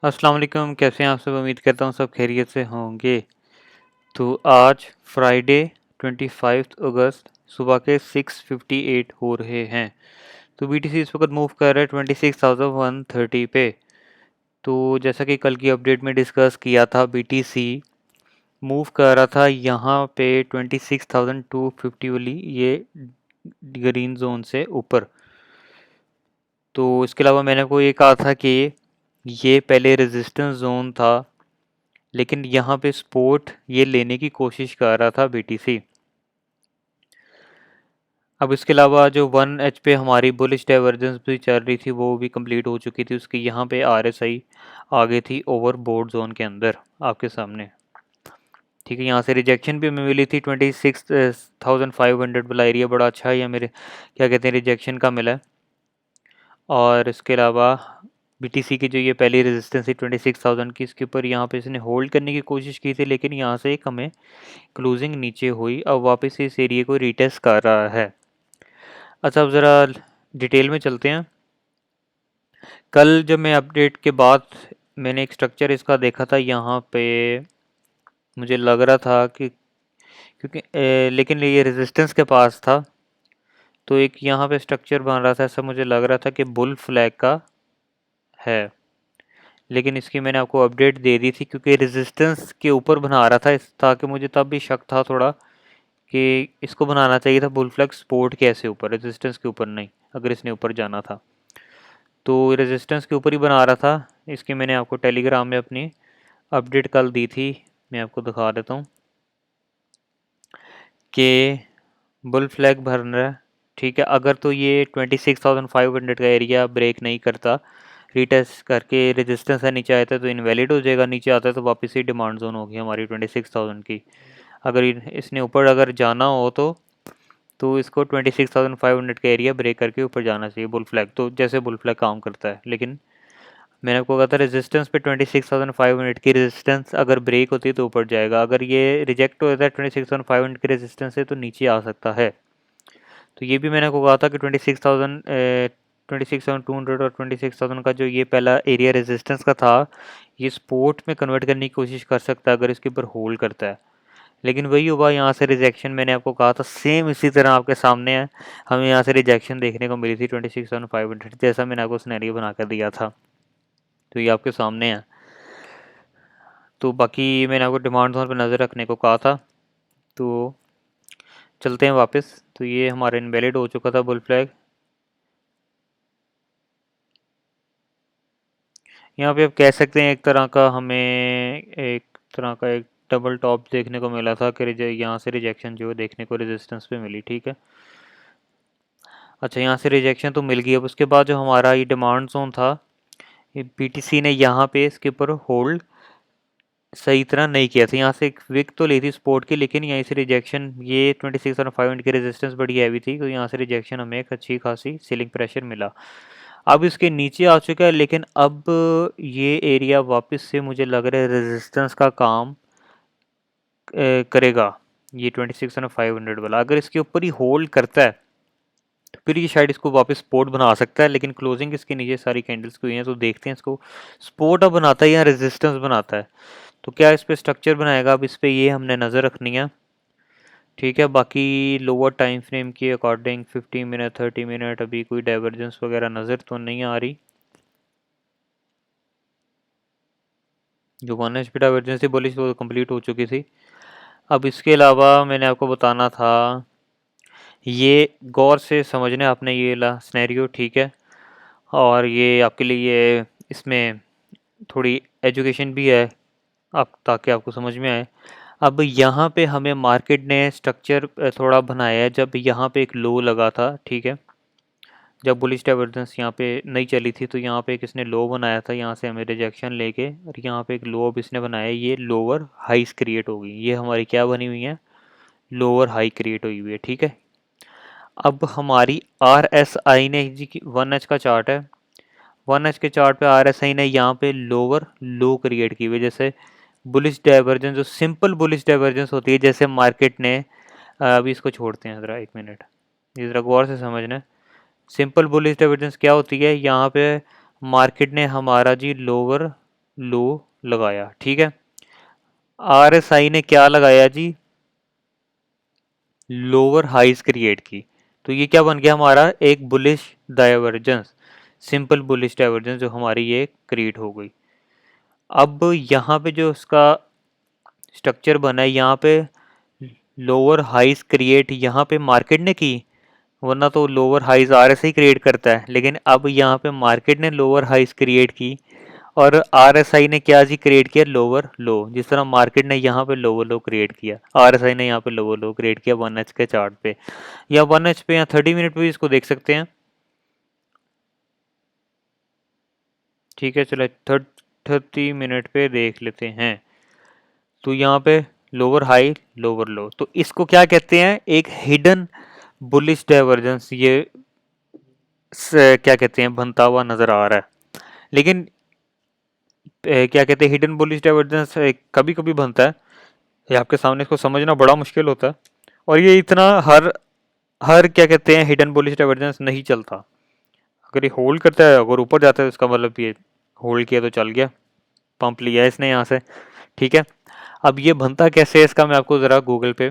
अस्सलाम वालेकुम, कैसे हैं आप सब। उम्मीद करता हूँ सब खैरियत से होंगे। तो आज फ्राइडे 25 अगस्त सुबह के 6:58 हो रहे हैं। तो बीटीसी इस वक्त मूव कर रहा है 26,130 पे। तो जैसा कि कल की अपडेट में डिस्कस किया था, बीटीसी मूव कर रहा था यहाँ पे 26,250 वाली ये ग्रीन जोन से ऊपर। तो इसके अलावा मैंने को ये कहा था कि ये पहले रेजिस्टेंस जोन था, लेकिन यहाँ पे सपोर्ट ये लेने की कोशिश कर रहा था बीटीसी। अब इसके अलावा जो 1 एच पे हमारी बुलिश डाइवर्जेंस भी चल रही थी वो भी कंप्लीट हो चुकी थी। उसकी यहाँ पे आरएसआई आ गई थी ओवरबोर्ड जोन के अंदर आपके सामने। ठीक है, यहाँ से रिजेक्शन भी हमें मिली थी 26,500 वाला एरिया बड़ा अच्छा है, या मेरे क्या कहते हैं रिजेक्शन का मिला है। और इसके अलावा बीटीसी की जो ये पहली रेजिस्टेंस थी 26,000 की, इसके ऊपर यहाँ पे इसने होल्ड करने की कोशिश की थी, लेकिन यहाँ से एक हमें क्लोजिंग नीचे हुई। अब वापस इस एरिया को रीटेस्ट कर रहा है। अच्छा, अब ज़रा डिटेल में चलते हैं। कल जब मैं अपडेट के बाद मैंने एक स्ट्रक्चर इसका देखा था, यहाँ पे मुझे लग रहा था कि क्योंकि लेकिन ये रेजिस्टेंस के पास था, तो एक यहाँ पे स्ट्रक्चर बन रहा था, ऐसा मुझे लग रहा था कि बुल फ्लैग का है। लेकिन इसकी मैंने आपको अपडेट दे दी थी क्योंकि रेजिस्टेंस के ऊपर बना रहा था ताकि मुझे तब भी शक था थोड़ा कि इसको बनाना चाहिए था बुल फ्लैग सपोर्ट कैसे ऊपर, रेजिस्टेंस के ऊपर नहीं, अगर इसने ऊपर जाना था तो रेजिस्टेंस के ऊपर ही बना रहा था। इसकी मैंने आपको टेलीग्राम में अपनी अपडेट कल दी थी, मैं आपको दिखा देता हूँ कि बुल फ्लैग भर रहा है। ठीक है, अगर तो ये 26,500 का एरिया ब्रेक नहीं करता, रीटेस्ट करके रेजिस्टेंस है नीचे आता है तो इनवैलिड हो जाएगा, नीचे आता है तो वापस ही डिमांड जोन होगी हमारी 26,000 की। अगर इसने ऊपर अगर जाना हो तो इसको 26,500 का एरिया ब्रेक करके ऊपर जाना चाहिए बुल फ्लैग, तो जैसे बुल फ्लैग काम करता है। लेकिन मैंने आपको कहा था रेजिस्टेंस पे 26,500 की रेजिस्टेंस अगर ब्रेक होती है तो ऊपर जाएगा, अगर ये रिजेक्ट हो जाता है 26,500 की रेजिस्टेंस से तो नीचे आ सकता है। तो ये भी मैंने आपको कहा था कि 26,200 और 26,000 का जो ये पहला एरिया रेजिस्टेंस का था, ये सपोर्ट में कन्वर्ट करने की कोशिश कर सकता है अगर इसके ऊपर होल्ड करता है। लेकिन वही हुआ, यहाँ से रिजेक्शन मैंने आपको कहा था सेम इसी तरह आपके सामने है। हमें यहाँ से रिजेक्शन देखने को मिली थी 26,500, जैसा मैंने आपको सिनेरियो बना कर दिया था, तो ये आपके सामने है। तो बाकी मैंने आपको डिमांड जोन पर नज़र रखने को कहा था। तो चलते हैं वापस। तो ये हमारा इनवैलिड हो चुका था बुल फ्लैग। यहाँ पे आप कह सकते हैं एक तरह का हमें एक तरह का एक डबल टॉप देखने को मिला था कि यहाँ से रिजेक्शन जो है देखने को रेजिस्टेंस पे मिली। ठीक है, अच्छा यहाँ से रिजेक्शन तो मिल गई। अब उसके बाद जो हमारा ये डिमांड जोन था, ये बीटीसी ने यहाँ पे इसके ऊपर होल्ड सही तरह नहीं किया था। यहाँ से एक विक तो ली थी सपोर्ट की, लेकिन यहाँ से रिजेक्शन, ये 26,500 की रेजिस्टेंस बड़ी हैवी थी, तो यहाँ से रिजेक्शन हमें एक अच्छी खासी सीलिंग प्रेशर मिला। अब इसके नीचे आ चुका है, लेकिन अब ये एरिया वापस से मुझे लग रहा है रेजिस्टेंस का काम करेगा। ये 26,500 वाला अगर इसके ऊपर ही होल्ड करता है तो फिर ये शायद इसको वापस सपोर्ट बना सकता है, लेकिन क्लोजिंग इसके नीचे सारी कैंडल्स की हुई हैं, तो देखते हैं इसको सपोर्ट अब बनाता है या रेजिस्टेंस बनाता है। तो क्या इस पे स्ट्रक्चर बनाएगा, अब इस पे ये हमने नज़र रखनी है। ठीक है, बाकी लोअर टाइम फ्रेम के अकॉर्डिंग 15 मिनट 30 मिनट अभी कोई डाइवर्जेंस वगैरह नज़र तो नहीं आ रही। जो 1 HP डाइवर्जेंस थी बोली वो कंप्लीट हो चुकी थी। अब इसके अलावा मैंने आपको बताना था, ये गौर से समझने आपने ये ला सिनेरियो। ठीक है, और ये आपके लिए इसमें थोड़ी एजुकेशन भी है, आप ताकि आपको समझ में आए। अब यहाँ पे हमें मार्केट ने स्ट्रक्चर थोड़ा बनाया है, जब यहाँ पे एक लो लगा था। ठीक है, जब बुलिश डाइवर्जेंस यहाँ पे नहीं चली थी तो यहाँ पे एक इसने लो बनाया था, यहाँ से हमें रिजेक्शन लेके, और यहाँ पे एक लो अब इसने बनाया, ये लोअर हाइस क्रिएट होगी। ये हमारी क्या बनी हुई है, लोअर हाई क्रिएट हुई हुई है। ठीक है, अब हमारी आर एस आई ने जी की 1 एच का चार्ट है, 1 एच के चार्ट पे आर एस आई ने यहाँ पे लोअर लो क्रिएट की हुई, जैसे बुलिश डाइवर्जेंस जो सिंपल बुलिश डाइवर्जेंस होती है, जैसे मार्केट ने अभी इसको छोड़ते हैं ज़रा 1 मिनट, ये ज़रा गौर से समझना। सिंपल बुलिश डाइवर्जेंस क्या होती है, यहाँ पे मार्केट ने हमारा जी लोअर लो लगाया, ठीक है। RSI ने क्या लगाया जी, लोअर हाइज क्रिएट की। तो ये क्या बन गया हमारा, एक bullish divergence, simple bullish divergence जो हमारी ये क्रिएट हो गई। अब यहाँ पे जो इसका स्ट्रक्चर बना है, यहाँ पे लोअर हाइज क्रिएट यहाँ पे मार्केट ने की, वरना तो लोअर हाइज RSI क्रिएट करता है, लेकिन अब यहाँ पे मार्केट ने लोअर हाइज क्रिएट की और RSI ने क्या जी क्रिएट किया, लोअर लो। जिस तरह मार्केट ने यहाँ पे लोअर लो क्रिएट किया, RSI ने यहाँ पे लोअर लो क्रिएट किया 1H के चार्ट पे, या 1H पे या 30 मिनट पे भी इसको देख सकते हैं, ठीक है। चलो 30 मिनट पे देख लेते हैं। तो यहाँ पे लोअर हाई लोअर लो, तो इसको क्या कहते हैं, एक हिडन बुलिश डाइवर्जेंस, ये क्या कहते हैं, बनता हुआ नजर आ रहा है। लेकिन क्या कहते हैं, हिडन बुलिश डाइवर्जेंस कभी कभी बनता है, ये आपके सामने, इसको समझना बड़ा मुश्किल होता है, और ये इतना हर हर क्या कहते हैं हिडन बुलिश डाइवर्जेंस नहीं चलता। अगर ये होल्ड करता है, अगर ऊपर जाता है, तो इसका मतलब ये होल्ड किया तो चल गया, पंप लिया है इसने यहाँ से, ठीक है। अब ये बनता कैसे है, इसका मैं आपको ज़रा गूगल पे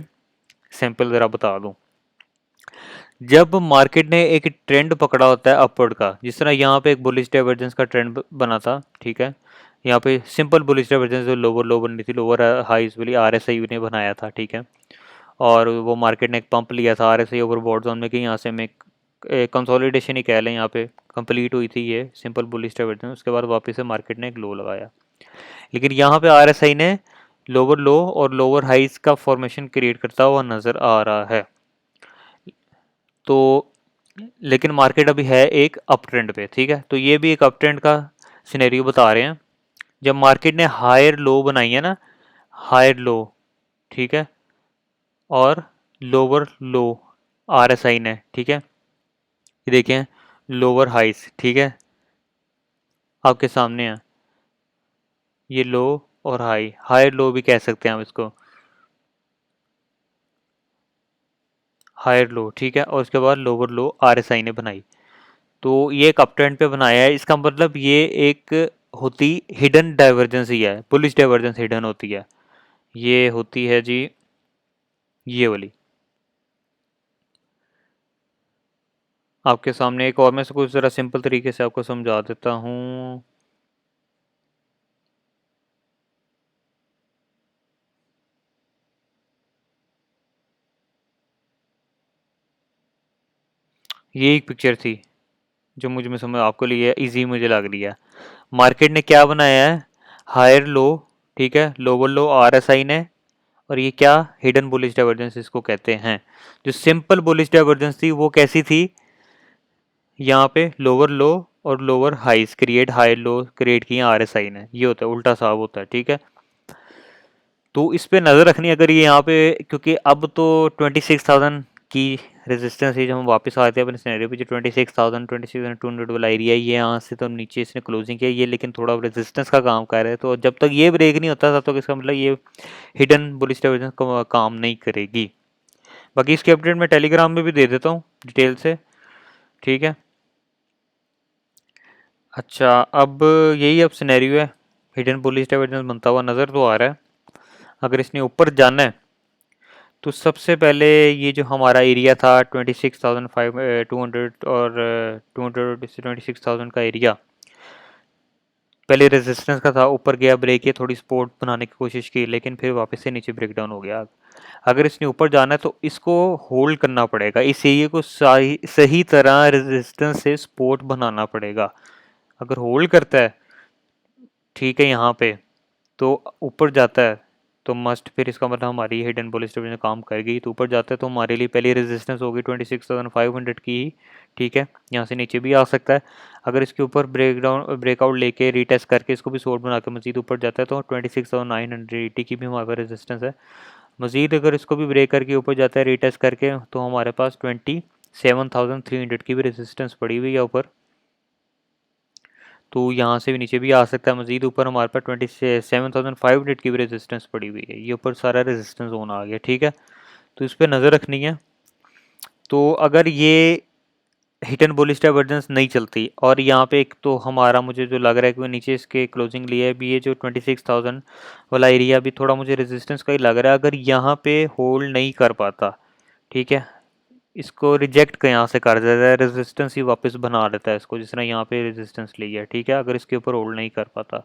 सैंपल ज़रा बता दूँ। जब मार्केट ने एक ट्रेंड पकड़ा होता है अपवर्ड का, जिस तरह यहाँ पे एक बुलिश डाइवर्जेंस का ट्रेंड बना था, ठीक है। यहाँ पे सिंपल बुलिश डाइवर्जेंस जो लोअर लो बन रही थी, लोअर हाईज वाली RSI ने बनाया था, ठीक है। और वो मार्केट ने एक पंप लिया था RSI ओवर बॉट जोन में कि यहाँ से हमें कंसोलिडेशन ही कह लें, यहाँ पे कंप्लीट हुई थी ये सिंपल बुलिश डाइवर्जेंस, उसके बाद वापस से मार्केट ने एक लो लगाया। लेकिन यहाँ पे RSI ने लोअर लो और लोअर हाइज का फॉर्मेशन क्रिएट करता हुआ नजर आ रहा है। तो लेकिन मार्केट अभी है एक अप ट्रेंड पे, ठीक है। तो ये भी एक अप ट्रेंड का सिनेरियो बता रहे हैं। जब मार्केट ने हायर लो बनाई है ना, हायर लो, ठीक है, और लोअर लो RSI ने, ठीक है, ये देखें लोअर हाइज, ठीक है, आपके सामने है, ये लो और हाई, हायर लो भी कह सकते हैं हम इसको, हायर लो, ठीक है, और उसके बाद लोअर लो RSI ने बनाई। तो ये एक अप ट्रेंड पे बनाया है, इसका मतलब ये एक होती हिडन डाइवर्जेंस ही है, बुलिश डाइवर्जेंस हिडन होती है, ये होती है जी ये वाली। आपके सामने एक और मैं कुछ ज़रा सिंपल तरीके से आपको समझा देता हूँ। ये एक पिक्चर थी जो मुझे में समझ आपको लिए इजी मुझे लग रही है। मार्केट ने क्या बनाया है, हायर लो, ठीक है, लोअर लो RSI ने, और ये क्या हिडन बुलिश डाइवर्जेंस इसको कहते हैं। जो सिंपल बुलिश डाइवर्जेंस थी वो कैसी थी, यहाँ पे लोअर लो और lower highs create, high low create किए RSI ने, ये होता है उल्टा साहब होता है, ठीक है। तो इस पे नज़र रखनी अगर ये यहाँ पे, क्योंकि अब तो 26,000 की रेजिस्टेंस है, जब हम वापस आते हैं अपने सिनेरियो पे, जो 26,000 26,200 वाला एरिया, ये यहाँ से तो नीचे इसने क्लोजिंग किया, ये लेकिन थोड़ा रेजिस्टेंस का काम कर रहा है, तो जब तक ये ब्रेक नहीं होता तब तक इसका मतलब ये हिडन बुलिश डाइवर्जेंस काम नहीं करेगी। बाकी इसके अपडेट मैं टेलीग्राम में भी दे देता हूँ डिटेल से, ठीक है। अच्छा, अब यही अब सिनेरियो है, हिडन बुलिश डाइवर्जेंस बनता हुआ नज़र तो आ रहा है। अगर इसने ऊपर जाना है तो सबसे पहले ये जो हमारा एरिया था 26,200 और 200 से 26,000 का एरिया, पहले रेजिस्टेंस का था, ऊपर गया ब्रेक किया, थोड़ी सपोर्ट बनाने की कोशिश की, लेकिन फिर वापस से नीचे ब्रेक डाउन हो गया। अगर इसने ऊपर जाना है तो इसको होल्ड करना पड़ेगा, इस एरिया को सही सही तरह रेजिस्टेंस से सपोर्ट बनाना पड़ेगा। अगर होल्ड करता है, ठीक है, यहाँ पे तो ऊपर जाता है, तो मस्ट फिर इसका मतलब हमारी हिडन बुलिश डाइवर्जेंस काम करेगी। तो ऊपर जाता है तो हमारे लिए पहली रेजिस्टेंस होगी 26,500 की ही, ठीक है। यहाँ से नीचे भी आ सकता है। अगर इसके ऊपर ब्रेकआउट लेके रीटेस्ट करके इसको भी सोल्ड बना के मजीद ऊपर जाता है तो 26,980 की भी हमारे पास रेजिस्टेंस है। मजीद अगर इसको भी ब्रेक करके ऊपर जाता है रीटेस्ट करके, तो हमारे पास 27,300 की भी रेजिस्टेंस पड़ी हुई है ऊपर। तो यहाँ से भी नीचे भी आ सकता है, मजीद ऊपर हमारे पास 27,500 की भी रेजिस्टेंस पड़ी हुई है, ये ऊपर सारा रेजिस्टेंस जोन आ गया, ठीक है। तो इस पर नज़र रखनी है। तो अगर ये हिडन बुलिश डाइवर्जेंस नहीं चलती। और यहाँ पे एक तो हमारा मुझे जो लग रहा है कि वो नीचे इसके क्लोजिंग लिया है भी, ये जो 26,000 वाला एरिया भी थोड़ा मुझे रेजिस्टेंस का ही लग रहा है। अगर यहाँ पे होल्ड नहीं कर पाता, ठीक है, इसको रिजेक्ट यहाँ से कर देता है, रेजिस्टेंस ही वापस बना देता है इसको, जिस तरह यहाँ पे रेजिस्टेंस ली है, ठीक है। अगर इसके ऊपर होल्ड नहीं कर पाता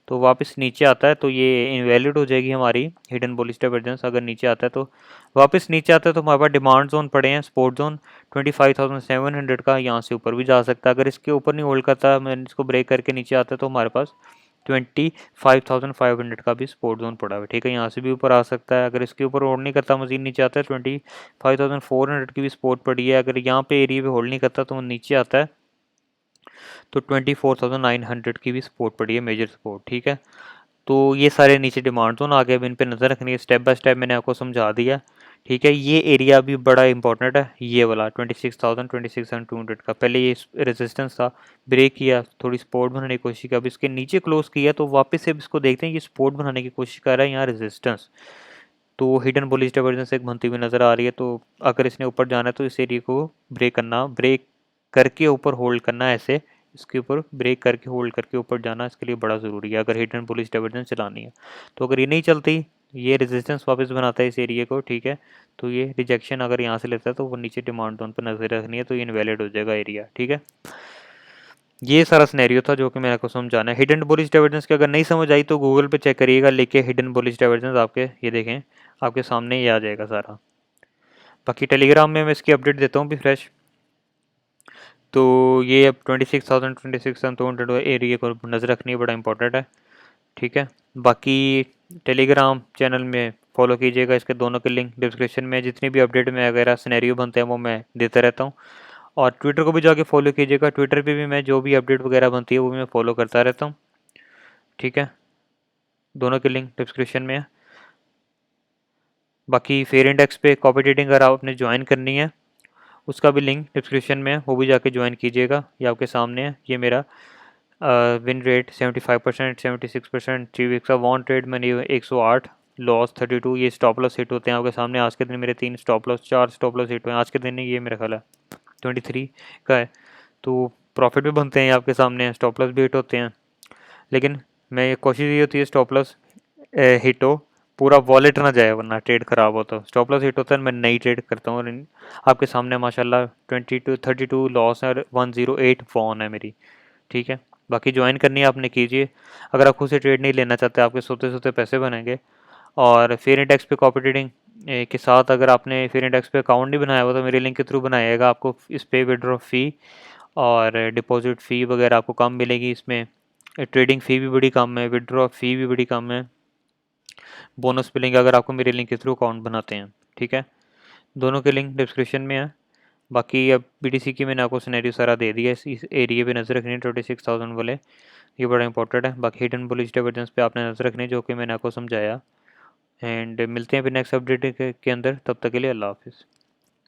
तो वापस नीचे आता है, तो ये इनवैलिड हो जाएगी हमारी हिडन बुलिश डाइवर्जेंस। अगर नीचे आता है तो वापस नीचे आता है तो हमारे पास डिमांड जोन पड़े हैं, सपोर्ट जोन 25,700 का, यहाँ से ऊपर भी जा सकता है। अगर इसके ऊपर नहीं होल्ड करता, मैं इसको ब्रेक करके नीचे आता है तो हमारे पास 25,500 का भी सपोर्ट जोन पड़ा हुआ है, ठीक है। यहाँ से भी ऊपर आ सकता है। अगर इसके ऊपर होल्ड नहीं करता, मजीद नीचे आता है, 25,400 की भी सपोर्ट पड़ी है। अगर यहाँ पे एरिया पे होल्ड नहीं करता तो वो नीचे आता है तो 24,900 की भी सपोर्ट पड़ी है, मेजर सपोर्ट, ठीक है। तो ये सारे नीचे डिमांड जोन आ गए, अब इन पे नज़र रखनी है। स्टेप बाय स्टेप मैंने आपको समझा दिया, ठीक है। ये एरिया भी बड़ा इंपॉर्टेंट है, ये वाला 26,000 26,200 का। पहले ये रेजिस्टेंस था, ब्रेक किया, थोड़ी सपोर्ट बनाने की कोशिश की, अब इसके नीचे क्लोज किया तो वापस से इसको देखते हैं, ये सपोर्ट बनाने की कोशिश कर रहा है, यहाँ रेजिस्टेंस। तो हिडन बुलिश डाइवर्जेंस एक बनती हुई नज़र आ रही है। तो अगर इसने ऊपर जाना है तो इस एरिया को ब्रेक करना, ब्रेक करके ऊपर होल्ड करना है ऐसे, इसके ऊपर ब्रेक करके होल्ड करके ऊपर जाना इसके लिए बड़ा ज़रूरी है अगर हिडन बुलिश डाइवर्जेंस चलानी है। तो अगर ये नहीं चलती, ये रेजिस्टेंस वापस बनाता है इस एरिया को, ठीक है। तो ये रिजेक्शन अगर यहाँ से लेता है तो वो नीचे डिमांड जोन पर नजर रखनी है, तो ये इनवैलिड हो जाएगा एरिया, ठीक है। ये सारा सिनेरियो था जो कि मैंने आपको समझाना है। हिडन बुलिश डाइवर्जेंस की अगर नहीं समझ आई तो गूगल पे चेक करिएगा, लेके हिडन बुलिश डाइवर्जेंस, आपके ये देखें आपके सामने ही आ जाएगा सारा। बाकी टेलीग्राम में मैं इसकी अपडेट देता हूँ भी फ्रेश। तो ये अब 26,000 26,200 एरिया को नज़र रखनी बड़ा इंपॉर्टेंट है, ठीक है। बाकी टेलीग्राम चैनल में फॉलो कीजिएगा, इसके दोनों के लिंक डिस्क्रिप्शन में, जितनी भी अपडेट में वगैरह सिनेरियो बनते हैं वो मैं देता रहता हूँ। और ट्विटर को भी जाके फॉलो कीजिएगा, ट्विटर पे भी मैं जो भी अपडेट वगैरह बनती है वो भी मैं फॉलो करता रहता हूँ, ठीक है। दोनों के लिंक डिस्क्रिप्शन में है। बाकी फेयर इंडेक्स पे कॉपी ट्रेडिंग अगर आपने ज्वाइन करनी है, उसका भी लिंक डिस्क्रिप्शन में है, वो भी जाके ज्वाइन कीजिएगा। ये आपके सामने है, ये मेरा विन रेट 75%, 76%, 3 वीक्स का वॉन ट्रेड मैंने 108, लॉस 32। ये स्टॉप लॉस हिट होते हैं आपके सामने। आज के दिन मेरे 3 stop loss, 4 stop loss hit हुए हैं आज के दिन, ये मेरा ख्याल है 23 का है। तो प्रॉफिट भी बनते हैं आपके सामने, स्टॉप लॉस भी हिट होते हैं। लेकिन मैं कोशिश ये होती है स्टॉप लॉस हिट हो, पूरा वॉलेट ना जाए वरना ट्रेड खराब हो। तो स्टॉप लॉस हिट होता है, मैं नई ट्रेड करता हूँ। और आपके सामने माशाल्लाह 32 लॉस है और 108 वॉन है मेरी, ठीक है। बाकी ज्वाइन करनी है आपने, कीजिए। अगर आप खुद से ट्रेड नहीं लेना चाहते, आपके सोते सोते पैसे बनेंगे। और फेयर इंडेक्स पे कॉपी ट्रेडिंग के साथ अगर आपने फेयर इंडेक्स पे अकाउंट नहीं बनाया हुआ तो मेरे लिंक के थ्रू बनाइएगा, आपको इस पे विड्रॉ फ़ी और डिपॉजिट फ़ी वगैरह आपको कम मिलेगी। इसमें ट्रेडिंग फ़ी भी बड़ी कम है, विड्रॉ फ़ी भी बड़ी कम है, बोनस मिलेंगे अगर आपको मेरे लिंक के थ्रू अकाउंट बनाते हैं, ठीक है। दोनों के लिंक डिस्क्रिप्शन में है। बाकी अब बीटीसी की मैंने आपको सिनेरियो सारा दे दिया, इस एरिया पे नज़र रखनी है 26,000 वाले, ये बड़ा इंपॉर्टेंट है। बाकी हिडन बुलिश डाइवर्जेंस पे आपने नज़र रखनी है, जो कि मैंने आपको समझाया। एंड मिलते हैं फिर नेक्स्ट अपडेट के अंदर, तब तक के लिए अल्लाह हाफिज़।